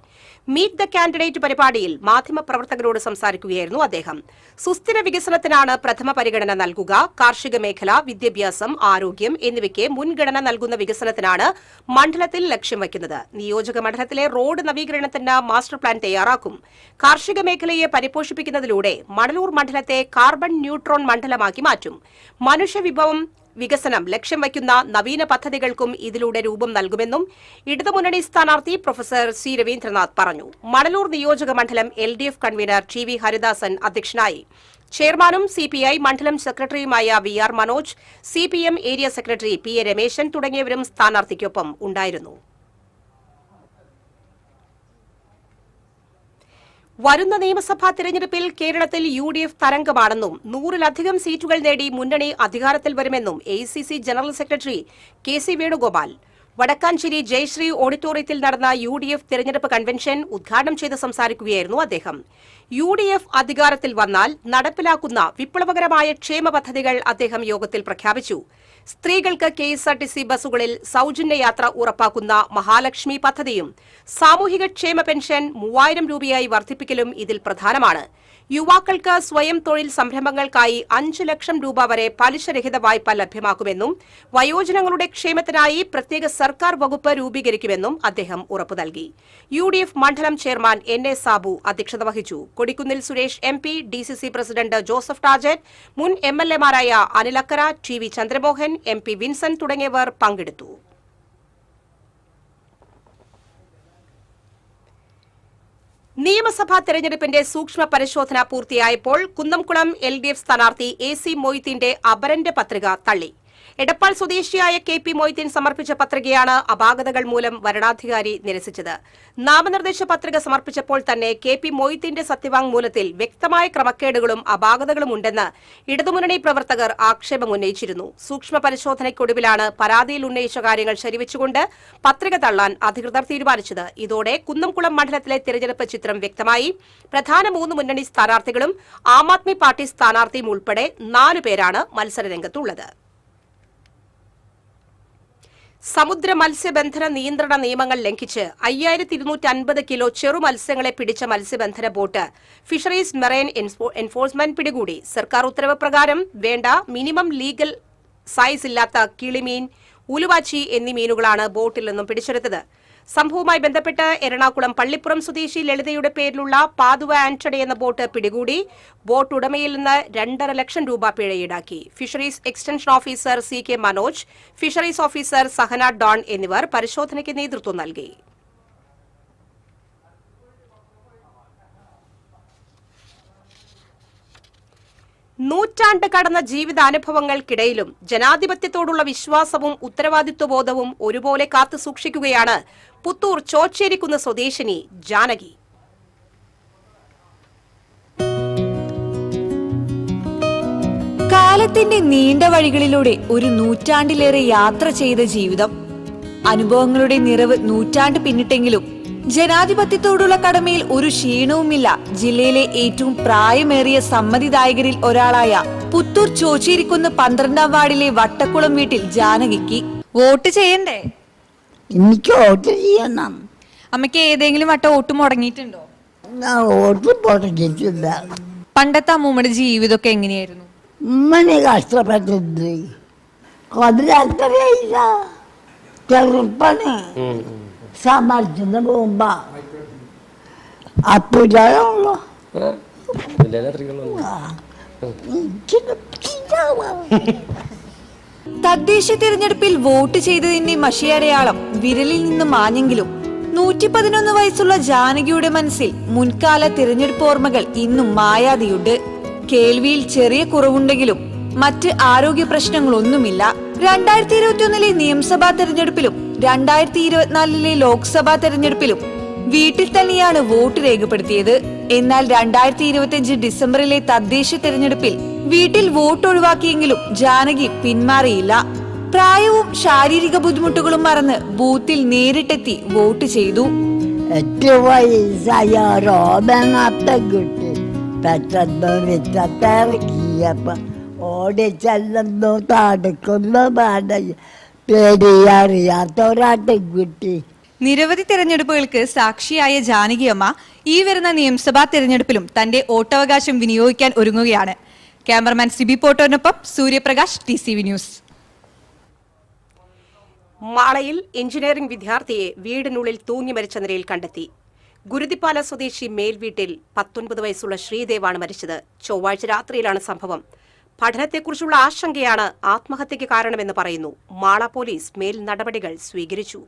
മീറ്റ് ദ കാൻഡിഡേറ്റ് പരിപാടിയിൽ മാധ്യമപ്രവർത്തകരോട് സംസാരിക്കുകയായിരുന്നു അദ്ദേഹം. സുസ്ഥിര വികസനത്തിനാണ് പ്രഥമ പരിഗണന നൽകുക. കാർഷിക മേഖല, വിദ്യാഭ്യാസം, ആരോഗ്യം എന്നിവയ്ക്ക് മുൻഗണന നൽകുന്ന വികസനത്തിനാണ് മണ്ഡലത്തിൽ ലക്ഷ്യം വയ്ക്കുന്നത്. നിയോജക മണ്ഡലത്തിലെ റോഡ് നവീകരണത്തിന് മാസ്റ്റർ പ്ലാൻ തയ്യാറാക്കും. കാർഷിക മേഖലയെ പരിപോഷിപ്പിക്കുന്നതിലൂടെ മണലൂർ മണ്ഡലത്തെ കാർബൺ ന്യൂട്രോൺ മണ്ഡലമാക്കി മാറ്റും. മനുഷ്യവിഭവം വികസനം ലക്ഷ്യം വയ്ക്കുന്ന നവീന പദ്ധതികൾക്കും ഇതിലൂടെ രൂപം നൽകുമെന്നും ഇടതുമുന്നണി സ്ഥാനാർത്ഥി പ്രൊഫസർ സി രവീന്ദ്രനാഥ് പറഞ്ഞു. മണലൂർ നിയോജക മണ്ഡലം LDF കൺവീനർ TV ഹരിദാസൻ അധ്യക്ഷനായി. ചെയർമാനും CPI മണ്ഡലം സെക്രട്ടറിയുമായ VR Manoj, CPM area secretary PA Rameshan തുടങ്ങിയവരും സ്ഥാനാർത്ഥിക്കൊപ്പം ഉണ്ടായിരുന്നു. വരുന്ന നിയമസഭാ തെരഞ്ഞെടുപ്പിൽ കേരളത്തിൽ UDF തരംഗമാണെന്നും 100-ലധികം സീറ്റുകൾ നേടി മുന്നണി അധികാരത്തിൽ വരുമെന്നും ACC general secretary KC Venugopal Vadakkanchery Jayashree ഓഡിറ്റോറിയത്തിൽ നടന്ന UDF തെരഞ്ഞെടുപ്പ് കൺവെൻഷൻ ഉദ്ഘാടനം ചെയ്ത് സംസാരിക്കുകയായിരുന്നു അദ്ദേഹം. UDF അധികാരത്തിൽ വന്നാൽ നടപ്പിലാക്കുന്ന വിപ്ലവകരമായ ക്ഷേമ പദ്ധതികൾ അദ്ദേഹം യോഗത്തിൽ പ്രഖ്യാപിച്ചു. സ്ത്രീകൾക്ക് KSRTC ബസ്സുകളിൽ സൌജന്യ യാത്ര ഉറപ്പാക്കുന്ന മഹാലക്ഷ്മി പദ്ധതിയും സാമൂഹിക ക്ഷേമ പെൻഷൻ 3000 രൂപയായി വർദ്ധിപ്പിക്കലും ഇതിൽ പ്രധാനമാണ്. യുവാക്കൾക്ക് സ്വയം തൊഴിൽ സംരംഭങ്ങൾക്കായി 5 ലക്ഷം രൂപ വരെ പലിശരഹിത വായ്പ ലഭ്യമാക്കുമെന്നും വയോജനങ്ങളുടെ ക്ഷേമത്തിനായി പ്രത്യേക സർക്കാർ വകുപ്പ് രൂപീകരിക്കുമെന്നും അദ്ദേഹം ഉറപ്പു നൽകി. UDF മണ്ഡലം ചെയർമാൻ NA സാബു അധ്യക്ഷത വഹിച്ചു. Kodikunnil Suresh MP, DCC president Joseph Tajet, മുൻ MLA-മാരായ Anil Akkara, TV Chandramohan, MP Vincent തുടങ്ങിയവർ പങ്കെടുത്തു. നിയമസഭാ തെരഞ്ഞെടുപ്പിന്റെ സൂക്ഷ്മ പരിശോധന പൂർത്തിയായപ്പോൾ കുന്നംകുളം LDF സ്ഥാനാർത്ഥി AC മൊയ്തീന്റെ അപരന്റെ പത്രിക തള്ളി. എടപ്പാൾ സ്വദേശിയായ KP മൊയ്തീൻ സമർപ്പിച്ച പത്രികയാണ് അപാകതകൾ മൂലം വരണാധികാരി നിരസിച്ചത്. നാമനിർദ്ദേശ പത്രിക സമർപ്പിച്ചപ്പോൾ തന്നെ KP മൊയ്തീന്റെ സത്യവാങ്മൂലത്തിൽ വ്യക്തമായ ക്രമക്കേടുകളും അപാകതകളും ഉണ്ടെന്ന് ഇടതുമുന്നണി പ്രവർത്തകർ ആക്ഷേപമുന്നയിച്ചിരുന്നു. സൂക്ഷ്മ പരിശോധനയ്ക്കൊടുവിലാണ് പരാതിയിൽ ഉന്നയിച്ച കാര്യങ്ങൾ ശരിവെച്ചുകൊണ്ട് പത്രിക തള്ളാൻ അധികൃതർ തീരുമാനിച്ചത്. ഇതോടെ കുന്നംകുളം മണ്ഡലത്തിലെ തിരഞ്ഞെടുപ്പ് ചിത്രം വ്യക്തമായി. പ്രധാന 3 മുന്നണി സ്ഥാനാർത്ഥികളും ആം ആദ്മി പാർട്ടി സ്ഥാനാർത്ഥിയും ഉൾപ്പെടെ 4 പേരാണ് മത്സരരംഗത്തുള്ളത്. സമുദ്ര മത്സ്യബന്ധന നിയന്ത്രണ നിയമങ്ങൾ ലംഘിച്ച് 5250 കിലോ ചെറു മത്സ്യങ്ങളെ പിടിച്ച മത്സ്യബന്ധന ബോട്ട് ഫിഷറീസ് മെറൈൻ എൻഫോഴ്സ്മെന്റ് പിടികൂടി. സർക്കാർ ഉത്തരവ് പ്രകാരം വേണ്ട മിനിമം ലീഗൽ സൈസ് ഇല്ലാത്ത കിളിമീൻ, ഉലുവാച്ചി എന്നീ മീനുകളാണ് ബോട്ടിൽ നിന്നും പിടിച്ചെടുത്തത്. സംഭവവുമായി ബന്ധപ്പെട്ട് എറണാകുളം പള്ളിപ്പുറം സ്വദേശി ലളിതയുടെ പേരിലുള്ള പാതുവ ആന്റണി എന്ന ബോട്ട് പിടികൂടി. ബോട്ട് ഉടമയിൽ നിന്ന് 2.5 ലക്ഷം രൂപ പിഴ ഈടാക്കി. Fisheries extension officer CK Manoj, fisheries officer Sahana Don എന്നിവർ പരിശോധനയ്ക്ക് നേതൃത്വം നൽകി. നൂറ്റാണ്ട് കടന്ന ജീവിതാനുഭവങ്ങൾക്കിടയിലും ജനാധിപത്യത്തോടുള്ള വിശ്വാസവും ഉത്തരവാദിത്വബോധവും ഒരുപോലെ കാത്തു സൂക്ഷിക്കുകയാണ് പുത്തൂർ ചോച്ചേരിക്കുന്ന് സ്വദേശിനി ജാനകി. കാലത്തിന്റെ നീണ്ട വഴികളിലൂടെ ഒരു നൂറ്റാണ്ടിലേറെ യാത്ര ചെയ്ത ജീവിതം. അനുഭവങ്ങളുടെ നിറവ് നൂറ്റാണ്ട് പിന്നിട്ടെങ്കിലും ജനാധിപത്യത്തോടുള്ള കടമയിൽ ഒരു ക്ഷീണവുമില്ല ജില്ലയിലെ ഏറ്റവും പ്രായമേറിയ സമ്മതിദായകരിൽ ഒരാളായ പുത്തൂർ ചോച്ചേരിക്കുന്ന് 12ാം വാർഡിലെ വട്ടക്കുളം വീട്ടിൽ ജാനകിക്ക്. വോട്ട് ചെയ്യണ്ടേ? എനിക്ക് വോട്ട് ചെയ്യണം. അമ്മയ്ക്ക് ഏതെങ്കിലും വട്ടം വോട്ട് മുടങ്ങിയിട്ടുണ്ടോ? വോട്ട് മുടങ്ങിയിട്ടില്ല. പണ്ടത്തെ അമ്മൂമ്മയുടെ ജീവിതമൊക്കെ എങ്ങനെയായിരുന്നു? ഉമ്മനെ കഷ്ടപ്പെട്ടിട്ടുണ്ട്. അതിലത്രയില്ല, ചെറുപ്പന് സമ്മർദ്ദത്തിന് പോകുമ്പോ അപ്പുള്ളൂ. തദ്ദേശ തിരഞ്ഞെടുപ്പിൽ വോട്ട് ചെയ്തതിന്റെ മഷിയടയാളം വിരലിൽ നിന്ന് മാഞ്ഞെങ്കിലും 111 വയസ്സുള്ള ജാനകിയുടെ മനസ്സിൽ മുൻകാല തിരഞ്ഞെടുപ്പ് ഓർമ്മകൾ ഇന്നും മായാതെയുണ്ട്. കേൾവിയിൽ ചെറിയ കുറവുണ്ടെങ്കിലും മറ്റ് ആരോഗ്യ പ്രശ്നങ്ങളൊന്നുമില്ല. 2021 നിയമസഭാ തെരഞ്ഞെടുപ്പിലും 2024 ലോക്സഭാ തെരഞ്ഞെടുപ്പിലും വീട്ടിൽ തന്നെയാണ് വോട്ട് രേഖപ്പെടുത്തിയത്. എന്നാൽ 2025 ഡിസംബറിലെ തദ്ദേശ തെരഞ്ഞെടുപ്പിൽ വീട്ടിൽ വോട്ട് ഒഴിവാക്കിയെങ്കിലും ജാനകി പിന്മാറിയില്ല. പ്രായവും ശാരീരിക ബുദ്ധിമുട്ടുകളും മറന്ന് ബൂത്തിൽ നേരിട്ടെത്തി വോട്ട് ചെയ്തു. 8 വയസ്സായ റോബനത്തെ കിട്ടി പെട്ടെന്ന് വിറ്റത്തിറക്കി. ഇറങ്ങിയപ്പോ ഓടിച്ചെല്ലുന്നു തടുക്കുന്നു പേടിയറിയാത്തൊരാട്ടം കിട്ടി. നിരവധി തെരഞ്ഞെടുപ്പുകൾക്ക് സാക്ഷിയായ ജാനകിയമ്മ ഈ വരുന്ന നിയമസഭാ തെരഞ്ഞെടുപ്പിലും തന്റെ വോട്ടവകാശം വിനിയോഗിക്കാൻ ഒരുങ്ങുകയാണ്. ക്യാമറമാൻ സിബി പോട്ടോനൊപ്പം സൂര്യപ്രകാശ്, TCV ന്യൂസ്. മാളയിൽ എഞ്ചിനീയറിംഗ് വിദ്യാർത്ഥിയെ വീടിനുള്ളിൽ തൂങ്ങി മരിച്ച നിലയിൽ കണ്ടെത്തി. ഗുരുതിപ്പാല സ്വദേശി മേൽവീട്ടിൽ 19 വയസ്സുള്ള ശ്രീദേവാണ് മരിച്ചത്. ചൊവ്വാഴ്ച രാത്രിയിലാണ് സംഭവം. പഠനത്തെക്കുറിച്ചുള്ള ആശങ്കയാണ് ആത്മഹത്യയ്ക്ക് കാരണമെന്ന് പറയുന്നു. മാള പോലീസ് മേൽ നടപടികൾ സ്വീകരിച്ചു.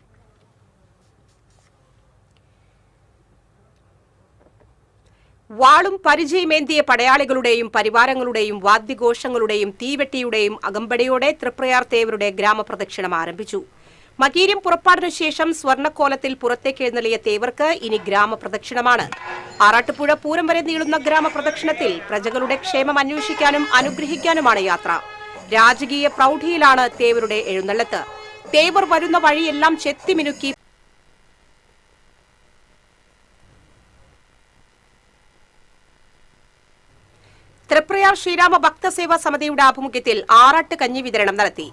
വാളും പരിചയമേന്തിയ പടയാളികളുടെയും പരിവാരങ്ങളുടെയും വാദ്യഘോഷങ്ങളുടെയും തീവെട്ടിയുടെയും അകമ്പടിയോടെ തൃപ്രയാർ തേവരുടെ ഗ്രാമപ്രദക്ഷിണം ആരംഭിച്ചു. മകീര്യം പുറപ്പാടിനു ശേഷം സ്വർണ്ണക്കോലത്തിൽ പുറത്തേക്ക് എഴുന്നള്ളിയ തേവർക്ക് ഇനി ഗ്രാമപ്രദക്ഷിണമാണ്. ആറാട്ടുപുഴ പൂരം വരെ നീളുന്ന ഗ്രാമപ്രദക്ഷിണത്തിൽ പ്രജകളുടെ ക്ഷേമം അന്വേഷിക്കാനും അനുഗ്രഹിക്കാനുമാണ് യാത്ര. രാജകീയ പ്രൗഢിയിലാണ് തേവരുടെ എഴുന്നള്ളത്ത്. തേവർ വരുന്ന വഴിയെല്ലാം ചെത്തിമിനുക്കി തൃപ്രയാർ ശ്രീരാമ ഭക്തസേവാ സമിതിയുടെ ആഭിമുഖ്യത്തിൽ ആറാട്ട് കഞ്ഞി വിതരണം നടത്തി.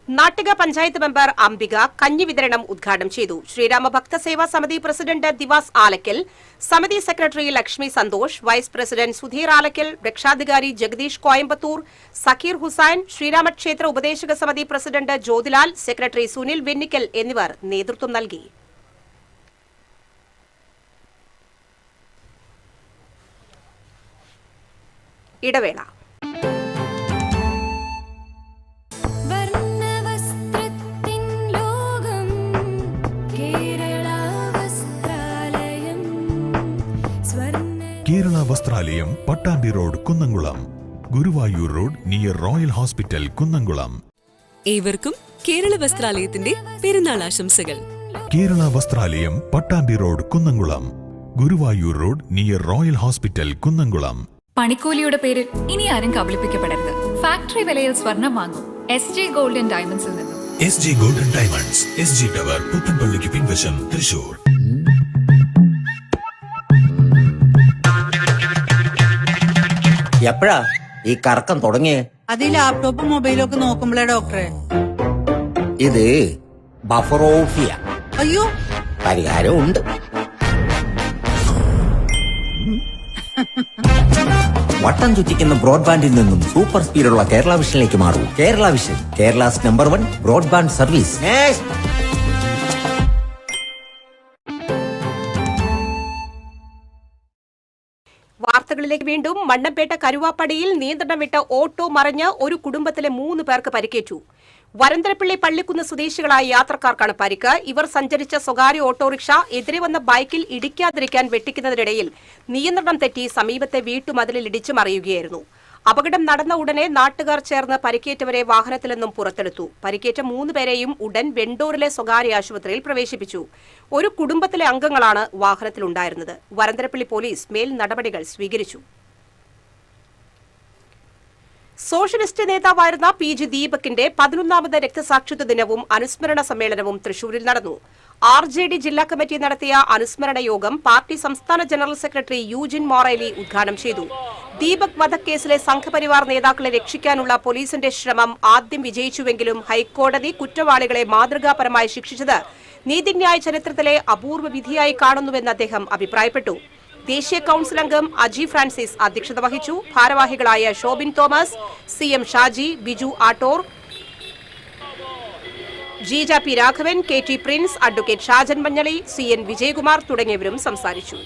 നാട്ടിക പഞ്ചായത്ത് മെമ്പർ അംബിക കഞ്ഞി വിതരണം ഉദ്ഘാടനം ചെയ്തു. ശ്രീരാമ ഭക്തസേവാ സമിതി പ്രസിഡന്റ് ദിവാസ് ആലക്കൽ, സമിതി secretary Lakshmi Santhosh, vice president Sudheer Alakkal, രക്ഷാധികാരി ജഗദീഷ് കോയമ്പത്തൂർ, സക്കീർ ഹുസൈൻ, ശ്രീരാമക്ഷേത്ര ഉപദേശക സമിതി പ്രസിഡന്റ് ജ്യോതിലാൽ, സെക്രട്ടറി സുനിൽ വെന്നിക്കൽ എന്നിവർ നേതൃത്വം നൽകി. ഇടവേള. Kerala Vasthralayam, Pattambi road, Kunnamkulam. Guruvayur road near royal hospital, Kunnamkulam. ഏവർക്കും കേരള വസ്ത്രാലയത്തിന്റെ പെരുന്നാൾ ആശംസകൾ. Kerala Vasthralayam, Pattambi road, Kunnamkulam. Guruvayur road near royal hospital, Kunnamkulam. പണിക്കൂലിയുടെ പേരിൽ ഇനി ആരും കബളിപ്പിക്കപ്പെടരുത്. ഫാക്ടറി വിലയിൽ സ്വർണം വാങ്ങും SJ ഗോൾഡ് & ഡയമണ്ട്സിൽ നിന്നും. SJ gold & diamonds, SG tower, പുത്തൻപള്ളിക്ക് പിൻവശം, തൃശൂർ. എപ്പോഴാ ഈ കറക്കം തുടങ്ങിയേ? അത് ലാപ്ടോപ്പും മൊബൈലും ഒക്കെ നോക്കുമ്പോഴേ ഡോക്ടറെ. ഇത് ബഫറോഫിയ. അയ്യോ, പരിഹാരം ഉണ്ട്. വട്ടം ചുറ്റിക്കുന്ന ബ്രോഡ്ബാൻഡിൽ നിന്നും സൂപ്പർ സ്പീഡുള്ള കേരള വിഷനിലേക്ക് മാറൂ. Kerala vision, Kerala's number 1 broadband service. വാർത്തകളിലേക്ക് വീണ്ടും. മണ്ണമ്പേട്ട കരുവാപ്പടിയിൽ നിയന്ത്രണം വിട്ട ഓട്ടോ മറിഞ്ഞ് ഒരു കുടുംബത്തിലെ 3 പേർക്ക് പരിക്കേറ്റു. വരന്തരപ്പിള്ളി പള്ളിക്കുന്ന് സ്വദേശികളായ യാത്രക്കാർക്കാണ് പരിക്ക്. ഇവർ സഞ്ചരിച്ച സ്വകാര്യ ഓട്ടോറിക്ഷ എതിരെ വന്ന ബൈക്കിൽ ഇടിക്കാതിരിക്കാൻ വെട്ടിക്കുന്നതിനിടയിൽ നിയന്ത്രണം തെറ്റി സമീപത്തെ വീട്ടുമതിലിൽ ഇടിച്ചു മറിയുകയായിരുന്നു. അപകടം നടന്ന ഉടനെ നാട്ടുകാർ ചേർന്ന് പരിക്കേറ്റവരെ വാഹനത്തിൽ നിന്നും പുറത്തെടുത്തു. പരിക്കേറ്റ 3 പേരെയും ഉടൻ വെണ്ടൂരിലെ സ്വകാര്യ ആശുപത്രിയിൽ പ്രവേശിപ്പിച്ചു. ഒരു കുടുംബത്തിലെ അംഗങ്ങളാണ് വാഹനത്തിലുണ്ടായിരുന്നത്. വരന്തരപ്പിള്ളി പോലീസ് മേൽ നടപടികൾ സ്വീകരിച്ചു. സോഷ്യലിസ്റ്റ് നേതാവായിരുന്ന PG ദീപകിന്റെ 11ാമത് രക്തസാക്ഷിത്വ ദിനവും അനുസ്മരണ സമ്മേളനവും തൃശൂരിൽ നടന്നു. RJD ജില്ലാ കമ്മിറ്റി നടത്തിയ അനുസ്മരണ യോഗം പാർട്ടി സംസ്ഥാന ജനറൽ സെക്രട്ടറി യൂജിൻ മൊറേലി ഉദ്ഘാടനം ചെയ്തു. ദീപക് വധക്കേസിലെ സംഘപരിവാർ നേതാക്കളെ രക്ഷിക്കാനുള്ള പോലീസിന്റെ ശ്രമം ആദ്യം വിജയിച്ചുവെങ്കിലും ഹൈക്കോടതി കുറ്റവാളികളെ മാതൃകാപരമായി ശിക്ഷിച്ചത് നീതിന്യായ ചരിത്രത്തിലെ അപൂർവ വിധിയായി കാണുന്നുവെന്ന് അദ്ദേഹം അഭിപ്രായപ്പെട്ടു. ദേശീയ കൌൺസിൽ അംഗം അജി ഫ്രാൻസിസ് അധ്യക്ഷത വഹിച്ചു. ഭാരവാഹികളായ Shobin Thomas, CM Shaji, Biju Attor, Jeeja P Raghavan, KT Prince, advocate Shajan Manjali, CN Vijayakumar തുടങ്ങിയവരും സംസാരിച്ചു.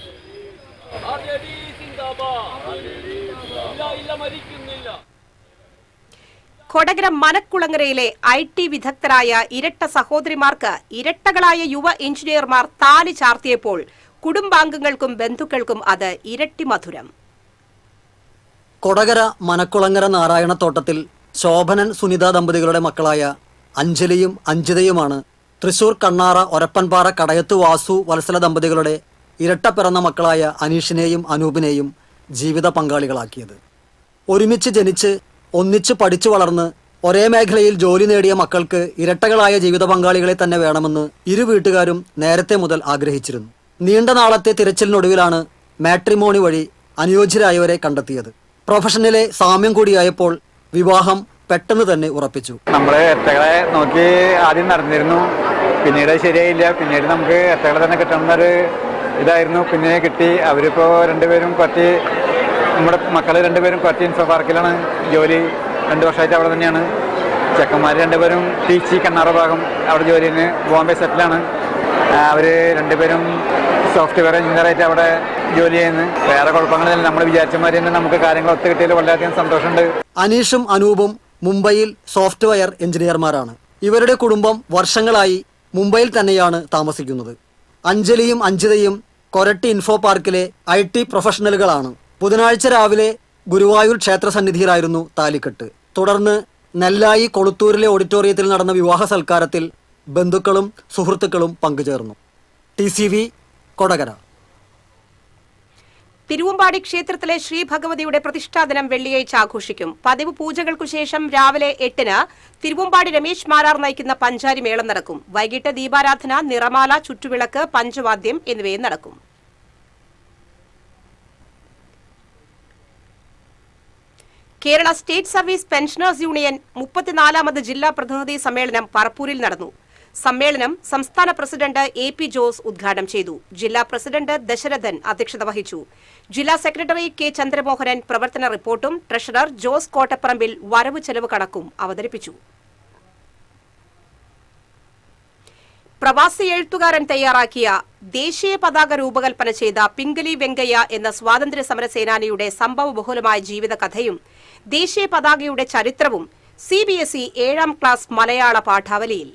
കൊടകര മനക്കുളങ്ങരയിലെ IT വിദഗ്ധരായ ഇരട്ട സഹോദരിമാർക്ക് ഇരട്ടകളായ യുവ എഞ്ചിനീയർമാർ താലി ചാർത്തിയപ്പോൾ കുടുംബാംഗങ്ങൾക്കും ബന്ധുക്കൾക്കും അത് ഇരട്ടി മധുരം. കൊടകര മനക്കുളങ്ങര നാരായണത്തോട്ടത്തിൽ ശോഭനൻ സുനിത ദമ്പതികളുടെ മക്കളായ അഞ്ജലിയും അഞ്ജിതയുമാണ് തൃശൂർ കണ്ണാറ ഒരപ്പൻപാറ കടയത്ത് വാസു വത്സല ദമ്പതികളുടെ ഇരട്ട പിറന്ന മക്കളായ അനീഷിനെയും അനൂപിനെയും ജീവിത പങ്കാളികളാക്കിയത്. ഒരുമിച്ച് ജനിച്ച് ഒന്നിച്ച് പഠിച്ചു വളർന്ന് ഒരേ മേഖലയിൽ ജോലി നേടിയ മക്കൾക്ക് ഇരട്ടകളായ ജീവിത പങ്കാളികളെ തന്നെ വേണമെന്ന് ഇരു വീട്ടുകാരും നേരത്തെ മുതൽ ആഗ്രഹിച്ചിരുന്നു. നീണ്ട നാളത്തെ തിരച്ചിലിനൊടുവിലാണ് മാട്രിമോണി വഴി അനുയോജ്യരായവരെ കണ്ടെത്തിയത്. പ്രൊഫഷനിലെ സാമ്യം കൂടിയായപ്പോൾ വിവാഹം പെട്ടെന്ന് തന്നെ ഉറപ്പിച്ചു. നമ്മള് എത്തകളെ നോക്കി ആദ്യം നടന്നിരുന്നു, പിന്നീട് ശരിയായില്ല. പിന്നീട് നമുക്ക് എത്തകളെ തന്നെ കിട്ടണമെന്നൊരു ഇതായിരുന്നു. പിന്നെ കിട്ടി. അവരിപ്പോ രണ്ടുപേരും കുറച്ച്, നമ്മുടെ മക്കള് രണ്ടുപേരും കുറച്ച് ഇൻഫോ പാർക്കിലാണ് ജോലി. 2 വർഷമായിട്ട് അവിടെ തന്നെയാണ്. ചെക്കന്മാർ രണ്ടുപേരും ടീച്ചി കണ്ണാറ ഭാഗം അവിടെ ജോലി ചെയ്യുന്നു. ബോംബെ സെറ്റിലാണ്. അവര് രണ്ടുപേരും സോഫ്റ്റ്വെയർ എഞ്ചിനീയറായിട്ട് അവിടെ ജോലി ചെയ്യുന്നു. വേറെ കുഴപ്പങ്ങളില്ല. നമ്മൾ വിചാരിച്ചമാതിരി തന്നെ നമുക്ക് കാര്യങ്ങൾ ഒത്തു കിട്ടിയതിൽ വളരെയധികം സന്തോഷമുണ്ട്. അനീഷും അനൂപും മുംബൈയിൽ സോഫ്റ്റ്വെയർ എഞ്ചിനീയർമാരാണ്. ഇവരുടെ കുടുംബം വർഷങ്ങളായി മുംബൈയിൽ തന്നെയാണ് താമസിക്കുന്നത്. അഞ്ജലിയും അഞ്ജിതയും കൊരട്ടി ഇൻഫോ പാർക്കിലെ IT പ്രൊഫഷണലുകളാണ്. ബുധനാഴ്ച രാവിലെ ഗുരുവായൂർ ക്ഷേത്ര സന്നിധിയിലായിരുന്നു താലിക്കെട്ട്. തുടർന്ന് നെല്ലായി കൊളുത്തൂരിലെ ഓഡിറ്റോറിയത്തിൽ നടന്ന വിവാഹ സൽക്കാരത്തിൽ ബന്ധുക്കളും സുഹൃത്തുക്കളും പങ്കുചേർന്നു. TCV കൊടകര. തിരുവമ്പാടി ക്ഷേത്രത്തിലെ ശ്രീ ഭഗവതിയുടെ പ്രതിഷ്ഠാദിനം വെള്ളിയാഴ്ച ആഘോഷിക്കും. പതിവ് പൂജകൾക്കു ശേഷം രാവിലെ 8-ന് തിരുവമ്പാടി രമേശ് മാരാർ നയിക്കുന്ന പഞ്ചാരി മേളം നടക്കും. വൈകിട്ട് ദീപാരാധന, നിറമാല, ചുറ്റുവിളക്ക്, പഞ്ചവാദ്യം എന്നിവയും നടക്കും. Kerala state service pensioners union 34ാമത് ജില്ലാ പ്രതിനിധി സമ്മേളനം പറപ്പൂരിൽ നടന്നു. സമ്മേളനം സംസ്ഥാന പ്രസിഡന്റ് AP ജോസ് ഉദ്ഘാടനം ചെയ്തു. ജില്ലാ പ്രസിഡന്റ് ദശരഥൻ അധ്യക്ഷത വഹിച്ചു. ജില്ലാ സെക്രട്ടറി K ചന്ദ്രമോഹനൻ പ്രവർത്തന റിപ്പോർട്ടും ട്രഷറർ ജോസ് കോട്ടപ്പറമ്പിൽ വരവ് ചെലവ് കണക്കും അവതരിപ്പിച്ചു. പ്രവാസി എഴുത്തുകാരൻ തയ്യാറാക്കിയ ദേശീയ പതാക രൂപകൽപ്പന ചെയ്ത പിംഗലി വെങ്കയ്യ എന്ന സ്വാതന്ത്ര്യ സമര സേനാനിയുടെ സംഭവബഹുലമായ ജീവിത കഥയും ദേശീയ പതാകയുടെ ചരിത്രവും CBSE 7ാം ക്ലാസ് മലയാള പാഠാവലിയിൽ.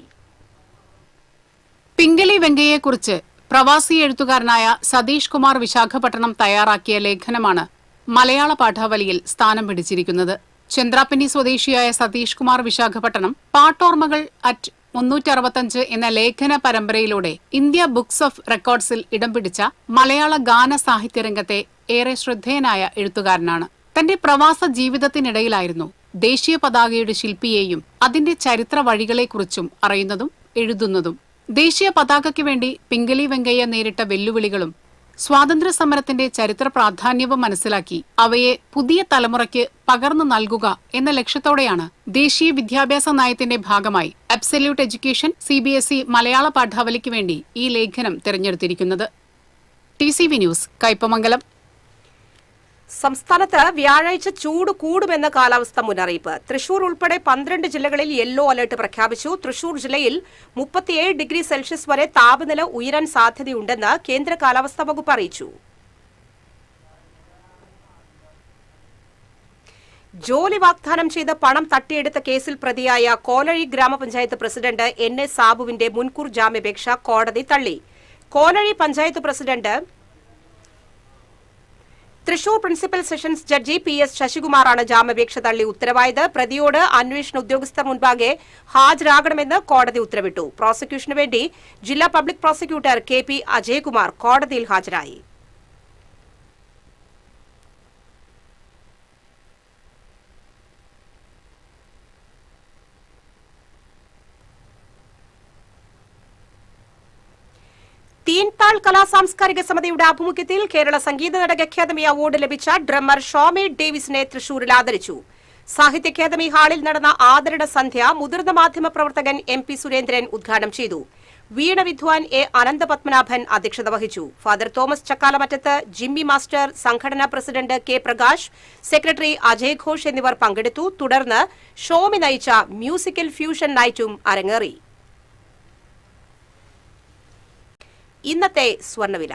പിംഗലി വെങ്കയ്യയെക്കുറിച്ച് പ്രവാസി എഴുത്തുകാരനായ സതീഷ് കുമാർ വിശാഖപട്ടണം തയ്യാറാക്കിയ ലേഖനമാണ് മലയാള പാഠാവലിയിൽ സ്ഥാനം പിടിച്ചിരിക്കുന്നത്. ചന്ദ്രാപ്പിന്നി സ്വദേശിയായ സതീഷ് കുമാർ വിശാഖപട്ടണം പാട്ടോർമ്മകൾ @365 എന്ന ലേഖന പരമ്പരയിലൂടെ ഇന്ത്യ ബുക്സ് ഓഫ് റെക്കോർഡ്സിൽ ഇടം പിടിച്ച മലയാള ഗാന സാഹിത്യരംഗത്തെ ഏറെ ശ്രദ്ധേയനായ എഴുത്തുകാരനാണ്. തന്റെ പ്രവാസ ജീവിതത്തിനിടയിലായിരുന്നു ദേശീയ പതാകയുടെ ശില്പിയെയും അതിന്റെ ചരിത്ര വഴികളെക്കുറിച്ചും അറിയുന്നതും എഴുതുന്നതും. ദേശീയ പതാകയ്ക്ക് വേണ്ടി പിംഗലി വെങ്കയ്യ നേരിട്ട വെല്ലുവിളികളും സ്വാതന്ത്ര്യ സമരത്തിന്റെ ചരിത്ര പ്രാധാന്യവും മനസ്സിലാക്കി അവയെ പുതിയ തലമുറയ്ക്ക് പകർന്നു നൽകുക എന്ന ലക്ഷ്യത്തോടെയാണ് ദേശീയ വിദ്യാഭ്യാസ നയത്തിന്റെ ഭാഗമായി അബ്സല്യൂട്ട് എഡ്യൂക്കേഷൻ CBSE മലയാള പാഠാവലിക്ക് വേണ്ടി ഈ ലേഖനം തിരഞ്ഞെടുത്തിരിക്കുന്നത്. TCV news, Kaipamangalam. സംസ്ഥാനത്ത് വ്യാഴാഴ്ച ചൂട് കൂടുമെന്ന കാലാവസ്ഥാ മുന്നറിയിപ്പ്. തൃശൂർ ഉൾപ്പെടെ 12 ജില്ലകളിൽ യെല്ലോ അലർട്ട് പ്രഖ്യാപിച്ചു. തൃശൂർ ജില്ലയിൽ 37 ഡിഗ്രി സെൽഷ്യസ് വരെ താപനില ഉയരാൻ സാധ്യതയുണ്ടെന്ന് കേന്ദ്ര കാലാവസ്ഥാ വകുപ്പ് അറിയിച്ചു. ജോലി വാഗ്ദാനം ചെയ്ത് പണം തട്ടിയെടുത്ത കേസിൽ പ്രതിയായ കോലഴി ഗ്രാമപഞ്ചായത്ത് പ്രസിഡന്റ് NA സാബുവിന്റെ മുൻകൂർ ജാമ്യാപേക്ഷ കോടതി തള്ളി. Kolazhy panchayat president Thrissur principal sessions judge PS ശശികുമാറാണ് ജാമ്യാപേക്ഷ തള്ളി ഉത്തരവായത്. പ്രതിയോട് അന്വേഷണ ഉദ്യോഗസ്ഥർ മുൻപാകെ ഹാജരാകണമെന്ന് കോടതി ഉത്തരവിട്ടു. പ്രോസിക്യൂഷനു വേണ്ടി ജില്ലാ പബ്ലിക് പ്രോസിക്യൂട്ടർ KP അജയ്കുമാർ കോടതിയിൽ ഹാജരായി. തീൻതാൾ കലാ സാംസ്കാരിക സമിതിയുടെ ആഭിമുഖ്യത്തിൽ കേരള സംഗീത നാടക അക്കാദമി അവാർഡ് ലഭിച്ച ഡ്രമ്മർ ഷോമേ ഡേവിസിനെ തൃശൂരിൽ ആദരിച്ചു. സാഹിത്യ അക്കാദമി ഹാളിൽ നടന്ന ആദരണ സന്ധ്യ മുതിർന്ന മാധ്യമ പ്രവർത്തകൻ MP സുരേന്ദ്രൻ ഉദ്ഘാടനം ചെയ്തു. വീണ വിദ്വാൻ A അനന്തപത്മനാഭൻ അധ്യക്ഷത വഹിച്ചു. ഫാദർ തോമസ് ചക്കാലമറ്റത്ത്, ജിമ്മി മാസ്റ്റർ, സംഘടനാ president K Prakash, secretary Ajay Ghosh എന്നിവർ പങ്കെടുത്തു. തുടർന്ന് ഷോമി നയിച്ച മ്യൂസിക്കൽ ഫ്യൂഷൻ നൈറ്റും അരങ്ങേറി. ഇന്നത്തെ സ്വർണ്ണവില.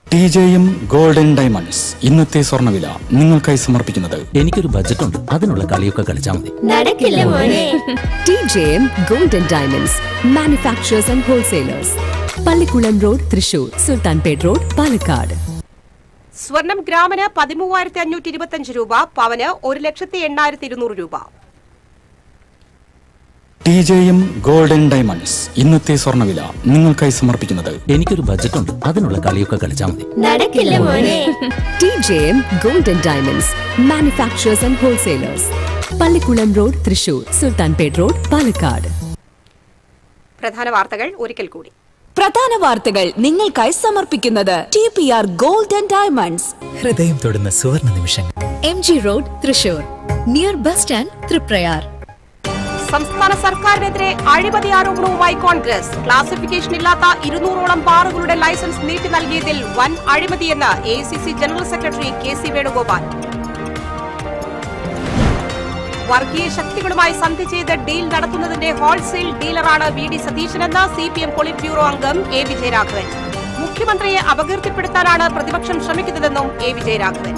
TJM ഗോൾഡൻ ഡയമണ്ട്സ് ഇന്നത്തെ സ്വർണ്ണവില നിങ്ങൾക്കായി സമർപ്പിക്കുന്നത്. എനിക്കൊരു ബജറ്റ് ഉണ്ട്, അതിനുള്ള കളിയൊക്കെ കളിച്ചാൽ മതി. നടക്കില്ല മോനെ. TJM golden diamonds manufacturers and wholesalers, Pallikulam road, Thrissur, Sultanpet road, Palakkad. സ്വർണം ഗ്രാമിന് 13,525 രൂപ, പവന് 1,08,200 രൂപ. TJM ഗോൾഡൻ ഡയമണ്ട്സ് ഇന്നത്തെ സ്വർണ്ണവില നിങ്ങൾക്കായി സമർപ്പിക്കുന്നത്. എനിക്കൊരു ബജറ്റ് ഉണ്ട്, അതിനുള്ള കളിയൊക്കെ കളിച്ചാൽ മതി. നടക്കില്ല മോനെ. TJM golden diamonds manufacturers and wholesalers, Pallikulam road, Thrissur, Sultanpet road, Palakkad. പ്രധാന വാർത്തകൾ ഒരിക്കൽ കൂടി. പ്രധാന വാർത്തകൾ നിങ്ങൾക്കായി സമർപ്പിക്കുന്നത് TPR ഗോൾഡ് ആൻഡ് ഡയമണ്ട്സ്. ഹൃദയം തൊടുന്ന സുവർണ നിമിഷങ്ങൾ. MG road Thrissur, near bus stand Triprayar. സംസ്ഥാന സർക്കാരിനെതിരെ അഴിമതി ആരോപണവുമായി കോൺഗ്രസ്. ക്ലാസിഫിക്കേഷൻ ഇല്ലാത്ത 200ഓളം ബാറുകളുടെ ലൈസൻസ് നീട്ടി നൽകിയതിൽ വൻ അഴിമതിയെന്ന് AICC general secretary KC Venugopal. വർഗീയ ശക്തികളുമായി സന്ധി ചെയ്ത് ഡീൽ നടത്തുന്നതിന്റെ ഹോൾസെയിൽ ഡീലറാണ് VD സതീശനെന്ന് CPM പോളിറ്റ് ബ്യൂറോ അംഗം A വിജയരാഘവൻ. മുഖ്യമന്ത്രിയെ അപകീർത്തിപ്പെടുത്താനാണ് പ്രതിപക്ഷം ശ്രമിക്കുന്നതെന്നും A വിജയരാഘവൻ.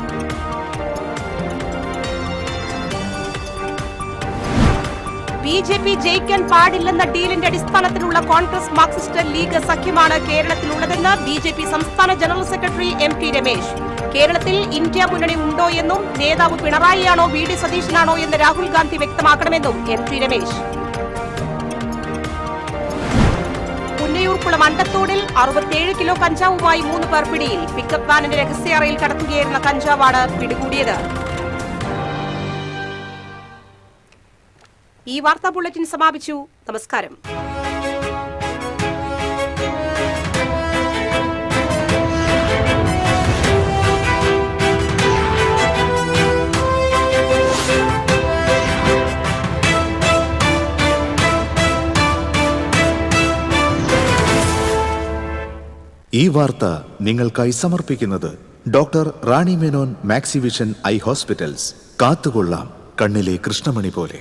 BJP ജയിക്കാൻ പാടില്ലെന്ന ഡീലിന്റെ അടിസ്ഥാനത്തിലുള്ള കോൺഗ്രസ് മാർക്സിസ്റ്റ് ലീഗ് സഖ്യമാണ് കേരളത്തിലുള്ളതെന്ന് BJP സംസ്ഥാന ജനറൽ സെക്രട്ടറി MT രമേശ്. കേരളത്തിൽ ഇന്ത്യ മുന്നണി ഉണ്ടോ എന്നും നേതാവ് പിണറായിയാണോ VD സതീശനാണോ എന്ന് രാഹുൽ ഗാന്ധി വ്യക്തമാക്കണമെന്നും MT രമേശ്. പുന്നയൂർക്കുളം അണ്ടത്തോടിൽ 67 കിലോ കഞ്ചാവുമായി 3 പേർ പിടിയിൽ. പിക്കപ്പ് വാനിന്റെ രഹസ്യാറയിൽ കടത്തുകയായിരുന്ന കഞ്ചാവാണ് പിടികൂടിയത്. ഈ വാർത്താ ബുള്ളറ്റിൻ സമാപിച്ചു. നമസ്കാരം. ഈ വാർത്ത നിങ്ങൾക്കായി സമർപ്പിക്കുന്നത് doctor Rani Menon Maxivision I hospitals. കാത്തുകൊള്ളാം കണ്ണിലെ കൃഷ്ണമണി പോലെ.